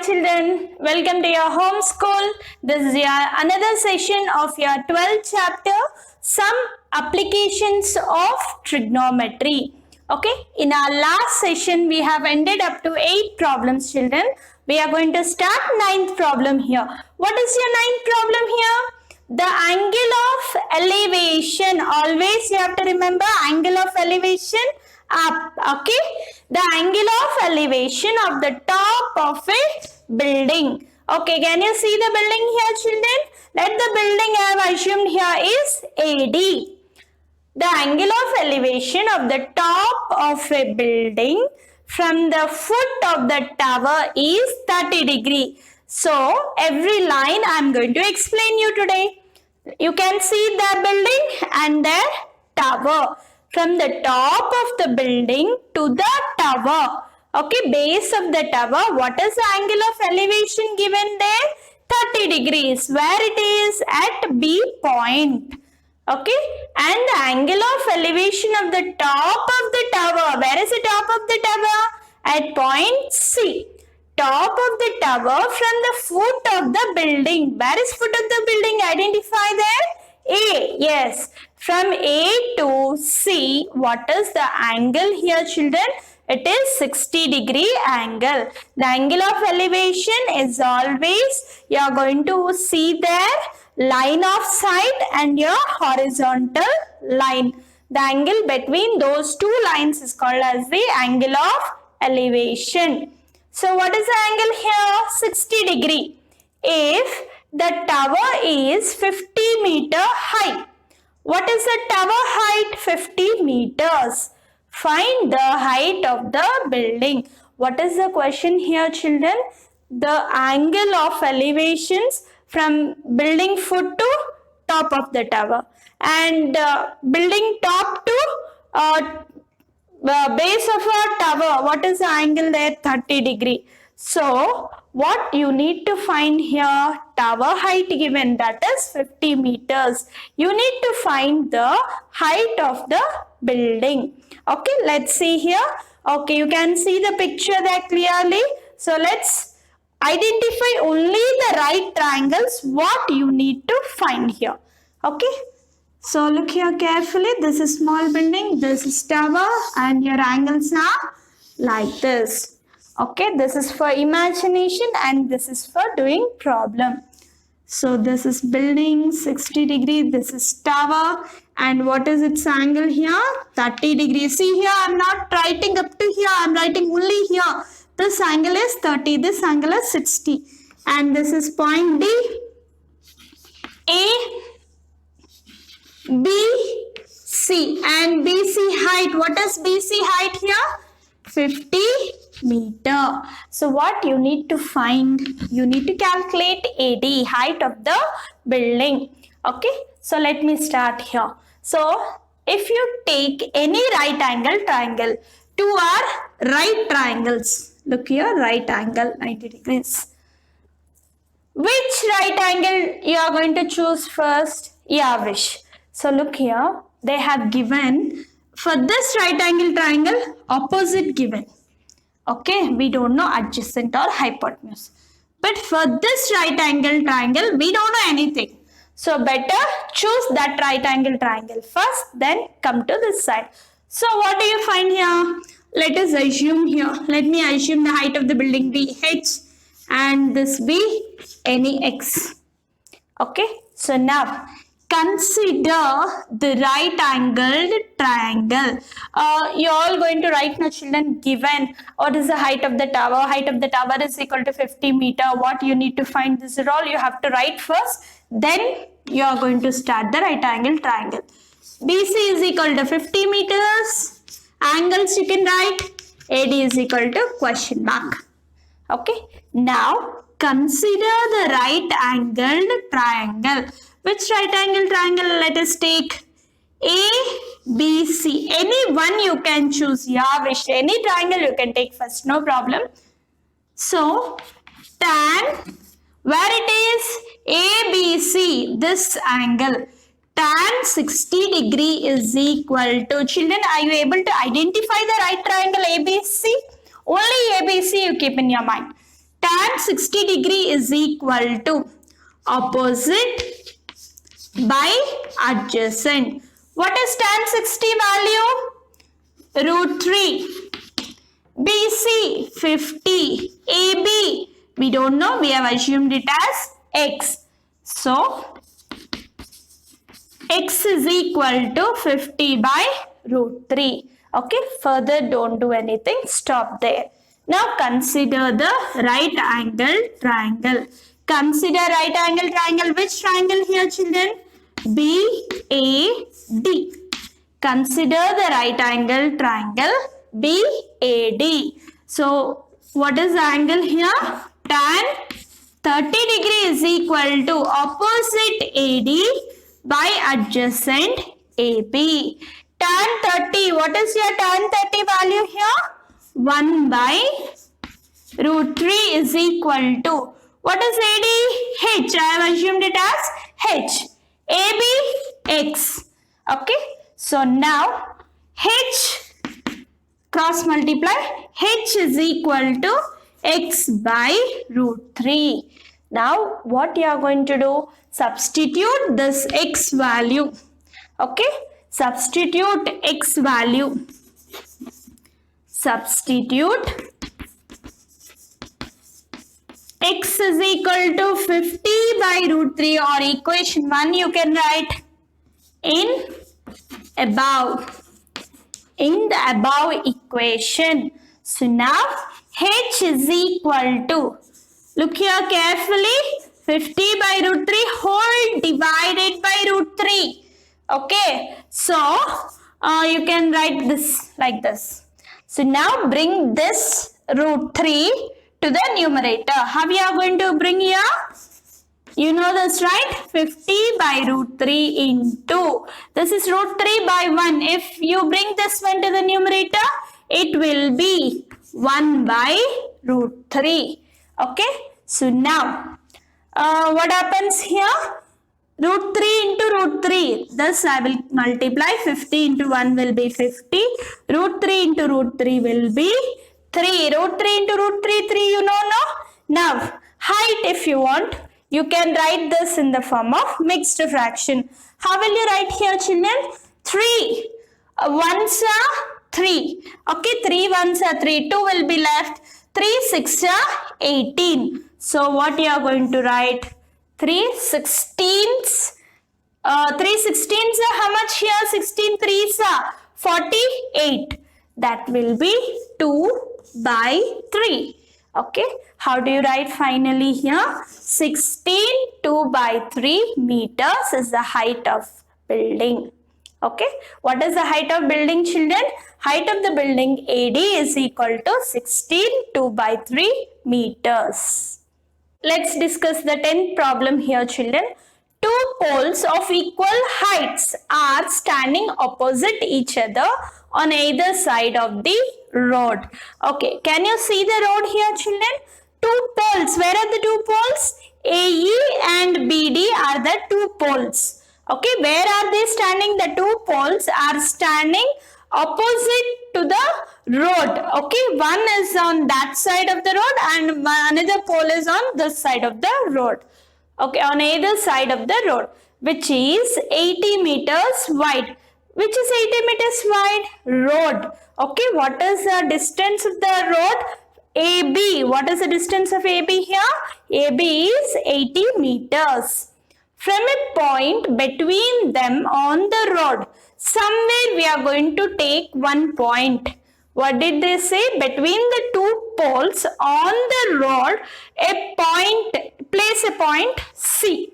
children, welcome to your home school. This is your another session of your 12th chapter, some applications of trigonometry. Okay, in our last session we have ended up to 8 problems, children. We are going to start 9th problem here. What is your 9th problem here? The angle of elevation. Always you have to remember angle of elevation up. Okay, the angle of elevation of the top of a building. Okay, can you see the building here, children? Let the building I have assumed here is AD. The angle of elevation of the top of a building from the foot of the tower is 30 degree. So every line I am going to explain you today. You can see the building and the tower. From the top of the building to the tower. Okay, base of the tower. What is the angle of elevation given there? 30 degrees. Where it is? At B point. Okay, and the angle of elevation of the top of the tower. Where is the top of the tower? At point C. Top of the tower from the foot of the building. Where is foot of the building? Identify there. A. Yes. From A to C, what is the angle here, children? It is 60 degree angle. The angle of elevation is always, you are going to see there line of sight and your horizontal line. The angle between those two lines is called as the angle of elevation. So what is the angle here? 60 degree. If the tower is 50 meter high. What is the tower height? 50 meters. Find the height of the building. What is the question here, children? The angle of elevations from building foot to top of the tower. And building top to base of a tower. What is the angle there? 30 degree. So, what you need to find here, tower height given, that is 50 meters. You need to find the height of the building. Okay, let's see here. Okay, you can see the picture there clearly. So, let's identify only the right triangles, what you need to find here. Okay, so look here carefully. This is small building, this is tower, and your angles are like this. Okay, this is for imagination and this is for doing problem. So this is building 60 degree, this is tower, and what is its angle here? 30 degrees. See here, I am not writing up to here, I am writing only here. This angle is 30, this angle is 60. And this is point D, A, B, C. And BC height, what is BC height here? 50 meter. So what you need to find? You need to calculate AD, height of the building. Okay, so let me start here. So if you take any right angle triangle, two are right triangles. Look here, right angle 90 degrees. Which right angle you are going to choose first? Yeah, wish. So look here, they have given for this right angle triangle opposite given. Okay, we don't know adjacent or hypotenuse. But for this right angle triangle, we don't know anything. So better choose that right angle triangle first, then come to this side. So what do you find here? Let us assume here. Let me assume the height of the building be h and this be any x. Okay, so now consider the right angled triangle. You're all going to write now, children, given what is the height of the tower. Height of the tower is equal to 50 meter. What you need to find, this is all you have to write first. Then you are going to start the right angle triangle. BC is equal to 50 meters. Angles you can write. AD is equal to question mark. Okay. Now consider the right angled triangle. Which right angle triangle? Let us take ABC. Any one you can choose. Yeah, wish any triangle you can take first. No problem. So, tan, where it is? ABC. This angle. Tan 60 degree is equal to. Children, are you able to identify the right triangle ABC? Only ABC you keep in your mind. tan 60 degree is equal to opposite by adjacent. What is tan 60 value? Root 3. BC 50. AB we don't know, we have assumed it as x. So x is equal to 50 by root 3. Okay, further don't do anything, stop there. Now consider the right angle triangle. Consider right angle triangle. Which triangle here, children? BAD. Consider the right angle triangle BAD. So what is the angle here? Tan 30 degree is equal to opposite AD by adjacent AB. Tan 30, what is your tan 30 value here? 1 by root 3 is equal to, what is AD? H. I have assumed it as H. AB, X. Okay. So now H cross multiply, H is equal to X by root 3. Now what you are going to do? Substitute this X value. Okay. Substitute X value. Substitute X is equal to 50 by root 3, or equation 1 you can write in the above equation. So now H is equal to, look here carefully, 50 by root 3 whole divided by root 3. Okay, so you can write this like this. So now bring this root 3 to the numerator. How we are going to bring here? You know this, right? 50 by root 3 into, this is root 3 by 1. If you bring this one to the numerator, it will be 1 by root 3. Okay. So now, what happens here? Root 3 into root 3. Thus I will multiply. 50 into 1 will be 50. Root 3 into root 3 will be 3. Root 3 into root 3, 3 you know, no? Now, height if you want, you can write this in the form of mixed fraction. How will you write here, children? 3 ones are 3. Okay, 3 ones are 3. 2 will be left. 3 6 are 18. So what you are going to write? 3 16s. 3 16s are how much here? 16 3s are 48. That will be 2 by 3. Okay. How do you write finally here? 16 2 by 3 meters is the height of building. Okay. What is the height of building, children? Height of the building AD is equal to 16 2 by 3 meters. Let's discuss the 10th problem here, children. Two poles of equal heights are standing opposite each other on either side of the road. Okay, can you see the road here, children? Two poles. Where are the two poles? AE and BD are the two poles. Okay, where are they standing? The two poles are standing opposite to the road. Okay, one is on that side of the road and another pole is on this side of the road. Okay, on either side of the road, which is 80 meters wide. Which is 80 meters wide? Road. Okay, what is the distance of the road? AB. What is the distance of AB here? AB is 80 meters. From a point between them on the road, somewhere we are going to take one point. What did they say? Between the two poles on the road, place a point C.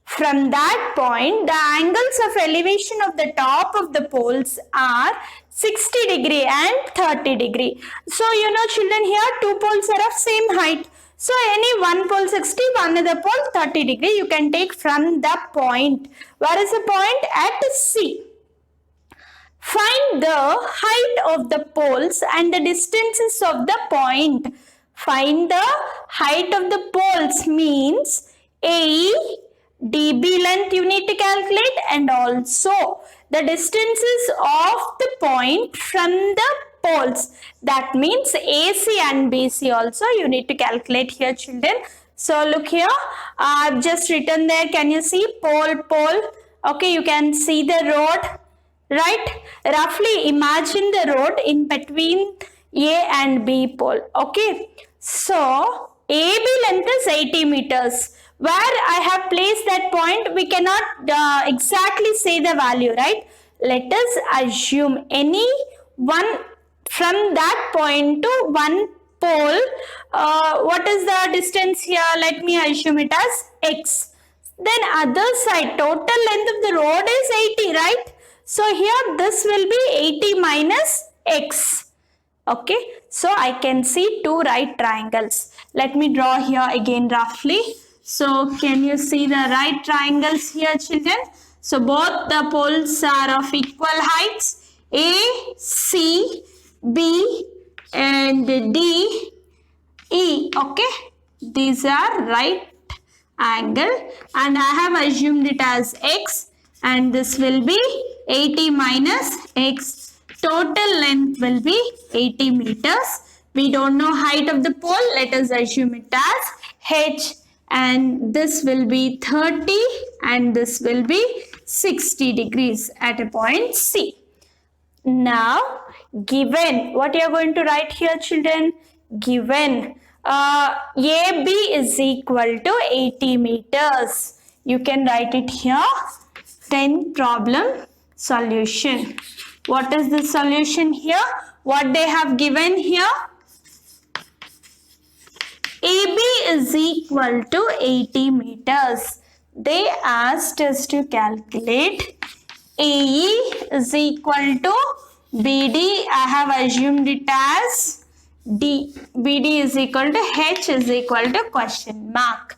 From that point, the angles of elevation of the top of the poles are 60 degree and 30 degree. So, you know, children, here two poles are of same height. So, any one pole 60, another pole 30 degree you can take from the point. Where is the point? At C. Find the height of the poles and the distances of the point. Find the height of the poles means AE, DB length you need to calculate, and also the distances of the point from the poles. That means AC and BC also you need to calculate here, children. So look here, I've just written there. Can you see pole? Okay, you can see the road, right? Roughly imagine the road in between A and B pole. Okay, so AB length is 80 meters. Where I have placed that point, we cannot exactly say the value, right? Let us assume any one from that point to one pole. What is the distance here? Let me assume it as x. Then other side, total length of the road is 80, right? So here this will be 80 minus x. Okay, so I can see two right triangles. Let me draw here again roughly. So can you see the right triangles here, children? So both the poles are of equal heights. A, C, B and D, E. Okay, these are right angle and I have assumed it as x, and this will be 80 minus x. Total length will be 80 meters. We don't know height of the pole. Let us assume it as h, and this will be 30 and this will be 60 degrees at a point C. Now given, what you are going to write here, children? Given AB is equal to 80 meters. You can write it here. 10th problem solution. What is the solution here? What they have given here? AB is equal to 80 meters. They asked us to calculate AE is equal to BD. I have assumed it as D. BD is equal to H is equal to question mark.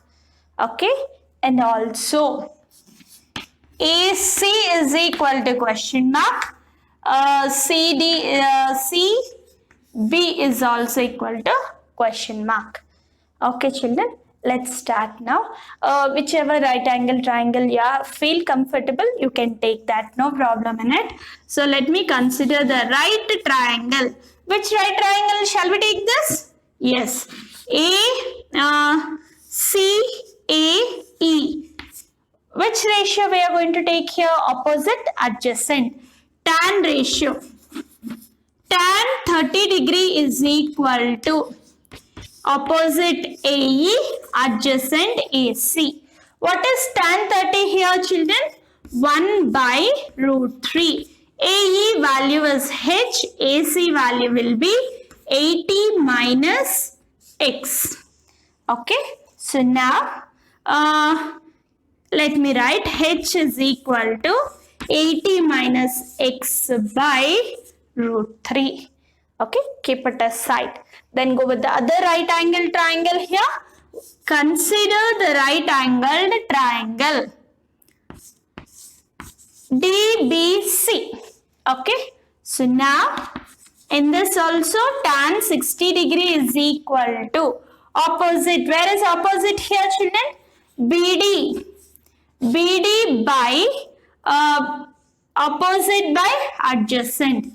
Okay, and also AC is equal to question mark. CB is also equal to question mark. Okay, children, let's start now. Whichever right angle triangle you feel comfortable, you can take that, no problem in it. So let me consider the right triangle. Which right triangle shall we take this? Yes, CAE. Which ratio we are going to take here? Opposite adjacent. Tan ratio. Tan 30 degree is equal to opposite AE adjacent AC. What is tan 30 here, children? 1 by root 3. AE value is H, AC value will be 80 minus X. Okay, so now let me write H is equal to 80 minus X by root 3. Okay, keep it aside. Then go with the other right angle triangle here. Consider the right angled triangle DBC. Okay, so now in this also tan 60 degree is equal to opposite. Where is opposite here, children? BD. BD by opposite by adjacent.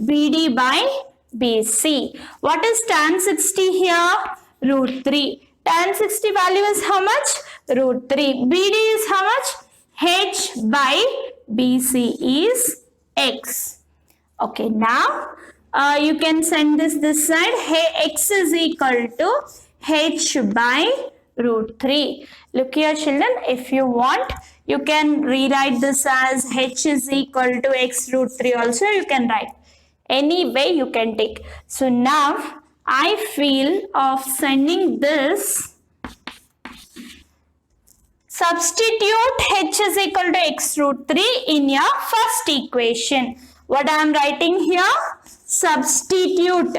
BD by BC. What is tan 60 here? Root 3. Tan 60 value is how much? Root 3. BD is how much? H by BC is X. Okay, now you can send this side. Hey, X is equal to H by root 3. Look here, children, if you want, you can rewrite this as H is equal to X root 3 also you can write. Any way you can take. So now I feel of sending this. Substitute H is equal to X root 3 in your first equation. What I am writing here? Substitute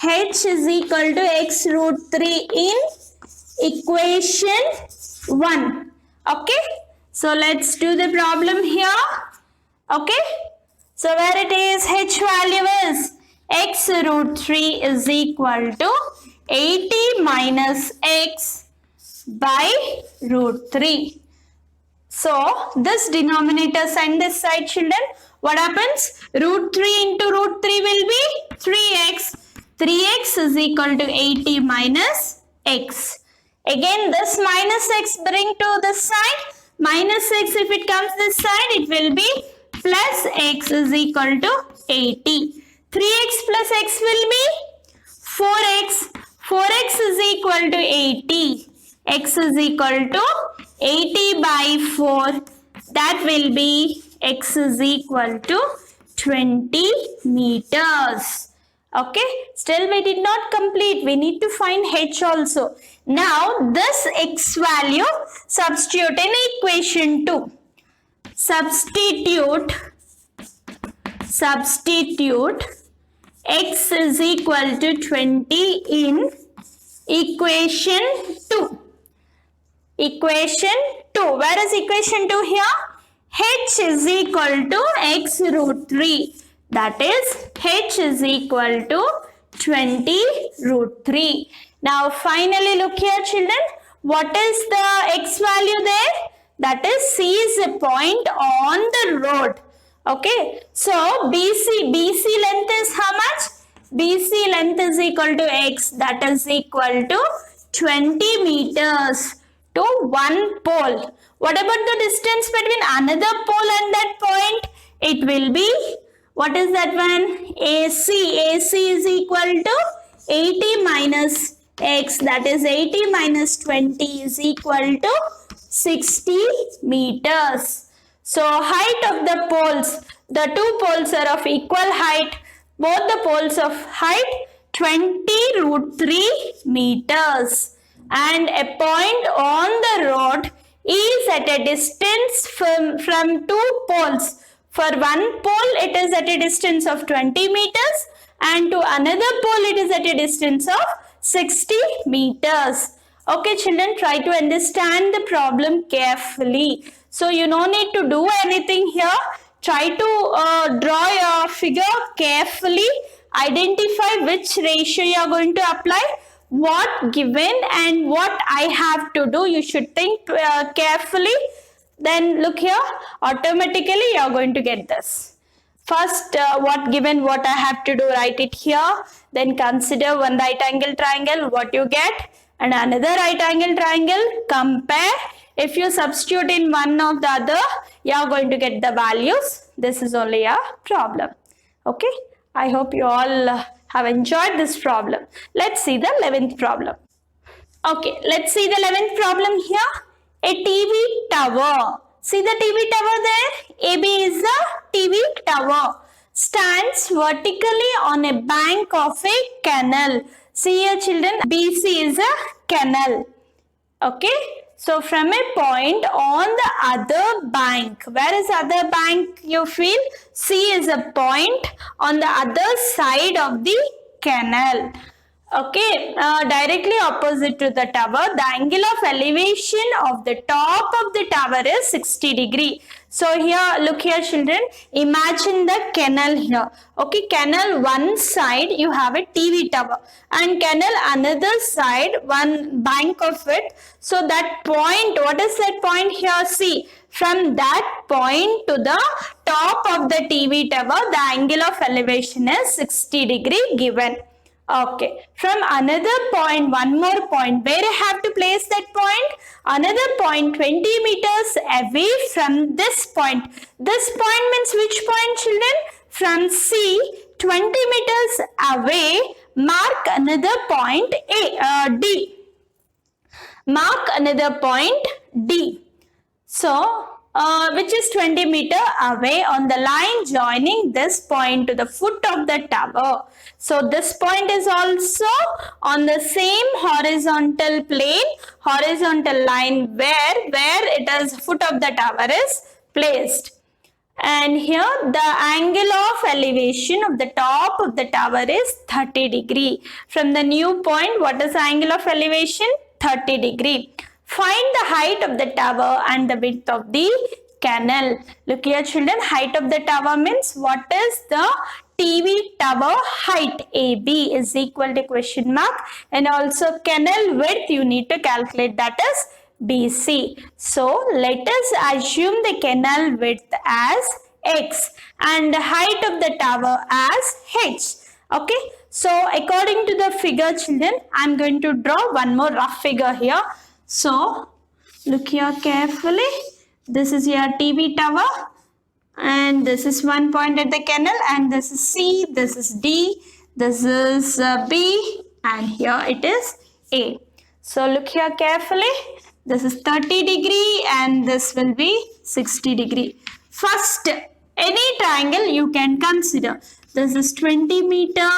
H is equal to X root 3 in equation 1. Okay. So let's do the problem here. Okay. So where it is, H value is X root 3 is equal to 80 minus X by root 3. So this denominator send this side, children. What happens? Root 3 into root 3 will be 3x. 3x is equal to 80 minus x. Again, this minus x bring to this side. Minus x, if it comes this side, it will be plus x is equal to 80. 3x plus x will be 4x. 4x is equal to 80. X is equal to 80 by 4. That will be x is equal to 20 meters. Okay, still we did not complete. We need to find h also. Now this x value substitute in equation 2. Substitute x is equal to 20 in equation 2. Equation 2. Where is equation 2 here? H is equal to x root 3. That is h is equal to 20 root 3. Now finally look here children. What is the x value there? That is C is a point on the road. Okay. So BC length is how much? BC length is equal to x. That is equal to 20 meters to one pole. What about the distance between another pole and that point? It will be, what is that one? AC. AC is equal to 80 minus x. That is 80 minus 20 is equal to 60 meters. So height of the poles, the two poles are of equal height. Both the poles of height 20 root 3 meters. And a point on the road is at a distance from two poles. For one pole it is at a distance of 20 meters and to another pole it is at a distance of 60 meters. Okay children, try to understand the problem carefully. So you no need to do anything here. Try to draw your figure carefully. Identify which ratio you are going to apply. What given and what I have to do. You should think carefully. Then look here. Automatically you are going to get this. First, what given, what I have to do, write it here. Then consider one right angle triangle, what you get, and another right angle triangle. Compare. If you substitute in one of the other, you are going to get the values. This is only a problem. Okay. I hope you all have enjoyed this problem. Let's see the 11th problem. Okay. Let's see the 11th problem here. A TV tower. See the TV tower there? AB is the TV tower. Stands vertically on a bank of a canal. See here children, BC is a canal. Okay. So from a point on the other bank. Where is other bank you feel? C is a point on the other side of the canal. Okay, directly opposite to the tower, the angle of elevation of the top of the tower is 60 degree. So here, look here children, imagine the canal here. Okay, canal one side you have a TV tower and canal another side one bank of it. So that point, what is that point here? See, from that point to the top of the TV tower, the angle of elevation is 60 degree given. Okay, from another point, one more point, where I have to place that point? Another point 20 meters away from this point. This point means which point children? From C, 20 meters away, mark another point D. Mark another point D. So, which is 20 meter away on the line joining this point to the foot of the tower. So this point is also on the same horizontal plane, horizontal line where it is foot of the tower is placed. And here the angle of elevation of the top of the tower is 30 degree. From the new point, what is the angle of elevation? 30 degree. Find the height of the tower and the width of the canal. Look here children, height of the tower means what is the TV tower height? AB is equal to question mark, and also canal width you need to calculate, that is BC. So let us assume the canal width as x and the height of the tower as h. Okay, so according to the figure, children, I'm going to draw one more rough figure here. So look here carefully. This is your TV tower, and this is one point at the canal, and this is C, this is D, this is B, and here it is A. So look here carefully. This is 30 degree and this will be 60 degree. First, any triangle you can consider. This is 20 meter.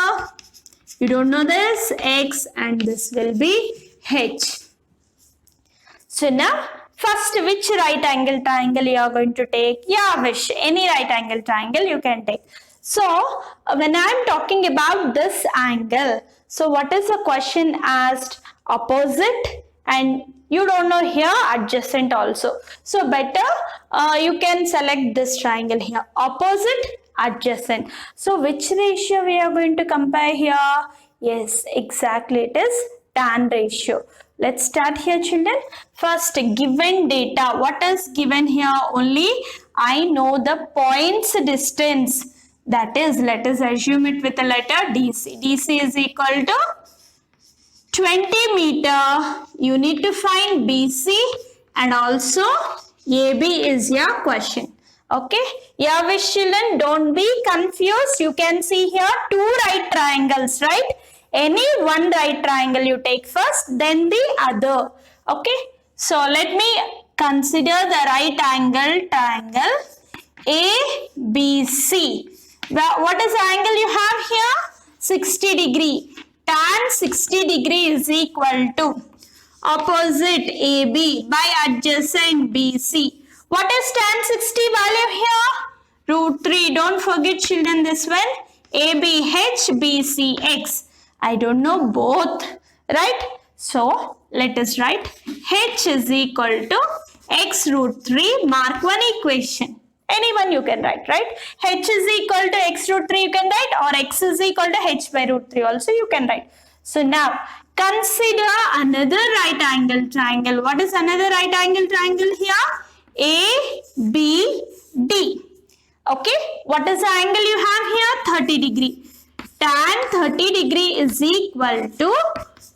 You don't know this, X, and this will be H. So now, first, which right angle triangle you are going to take? Yeah, Vish, any right angle triangle you can take. So, when I am talking about this angle, so what is the question asked? Opposite, and you don't know here adjacent also. So, better you can select this triangle here. Opposite, adjacent. So, which ratio we are going to compare here? Yes, exactly, it is tan ratio. Let's start here, children. First, given data. What is given here? Only I know the points distance. That is, let us assume it with a letter DC. DC is equal to 20 meter. You need to find BC, and also AB is your question. Okay. Yeah, wish children, don't be confused. You can see here two right triangles, right? Any one right triangle you take first, then the other. Okay. So let me consider the right angle triangle ABC. What is the angle you have here? 60 degree. Tan 60 degree is equal to opposite AB by adjacent BC. What is tan 60 value here? Root 3. Don't forget, children, this one. ABH BCX. I don't know both, right? So, let us write H is equal to X root 3. Mark one equation. Anyone you can write, right? H is equal to X root 3 you can write, or X is equal to H by root 3 also you can write. So, now consider another right angle triangle. What is another right angle triangle here? ABD. Okay. What is the angle you have here? 30 degree. Tan 30 degree is equal to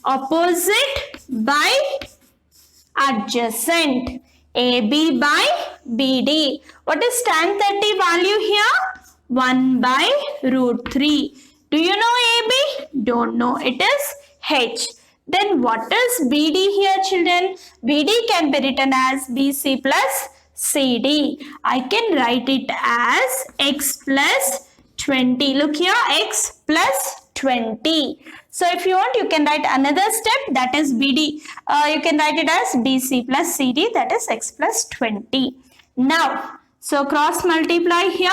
opposite by adjacent. AB by BD. What is tan 30 value here? 1 by root 3. Do you know AB? Don't know. It is H. Then what is BD here, children? BD can be written as BC plus CD. I can write it as X plus 20. Look here, X plus 20. So if you want, you can write another step, that is BD. You can write it as BC plus CD, that is X plus 20. Now, so cross multiply here.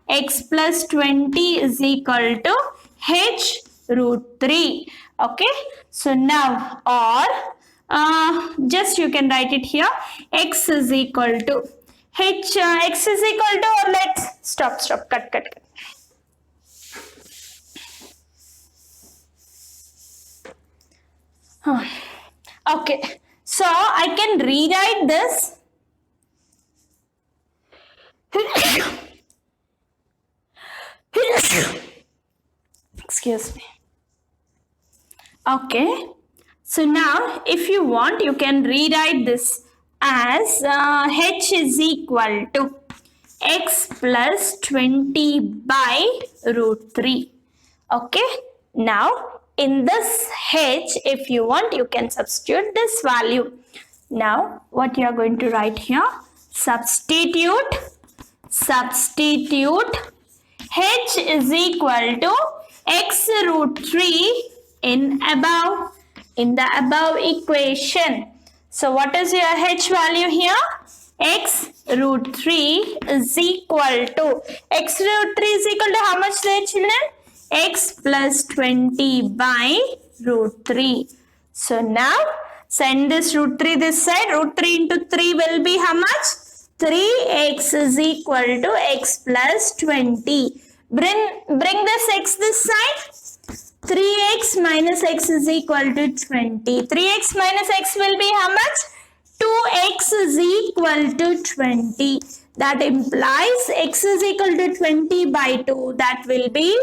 X plus 20 is equal to H root 3. Okay. So now, or just you can write it here. X is equal to H. X is equal to, or let's stop, cut. Okay, so I can rewrite this. Excuse me. Okay, so now if you want, you can rewrite this as H is equal to X plus 20 by root 3. Okay, now in this H, if you want, you can substitute this value. Now, what you are going to write here? Substitute H is equal to X root 3 in the above equation. So, what is your H value here? X root 3 is equal to, X root 3 is equal to how much there, children? X plus 20 by root 3. So now send this root 3 this side. Root 3 into 3 will be how much? 3x is equal to X plus 20. Bring this X this side. 3x minus X is equal to 20. 3x minus X will be how much? 2x is equal to 20. That implies x is equal to 20 by 2. That will be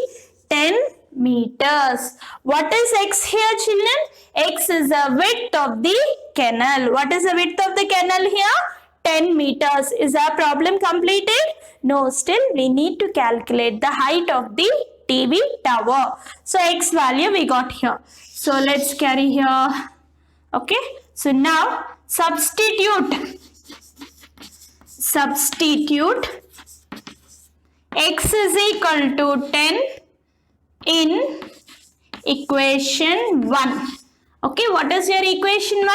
10 meters. What is x here, children? X is the width of the canal. What is the width of the canal here? 10 meters. Is our problem completed? No, still we need to calculate the height of the TV tower. So x value we got here. So let's carry here. Okay. So now substitute x is equal to 10 in equation 1. Okay, what is your equation 1?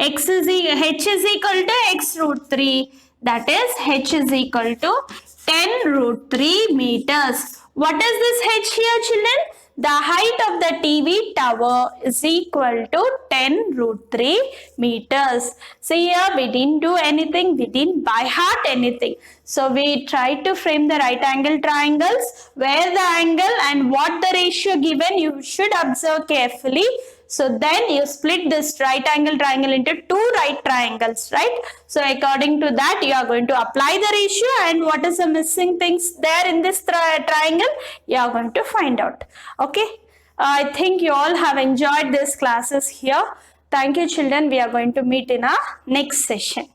H is equal to x root 3. That is h is equal to 10 root 3 meters. What is this h here, children? The height of the TV tower is equal to 10 root 3 meters. So here we didn't do anything. We didn't by heart anything. So we tried to frame the right angle triangles. Where the angle and what the ratio given, you should observe carefully. So then you split this right angle triangle into two right triangles, right? So according to that, you are going to apply the ratio, and what is the missing things there in this triangle, you are going to find out. Okay. I think you all have enjoyed these classes here. Thank you, children. We are going to meet in our next session.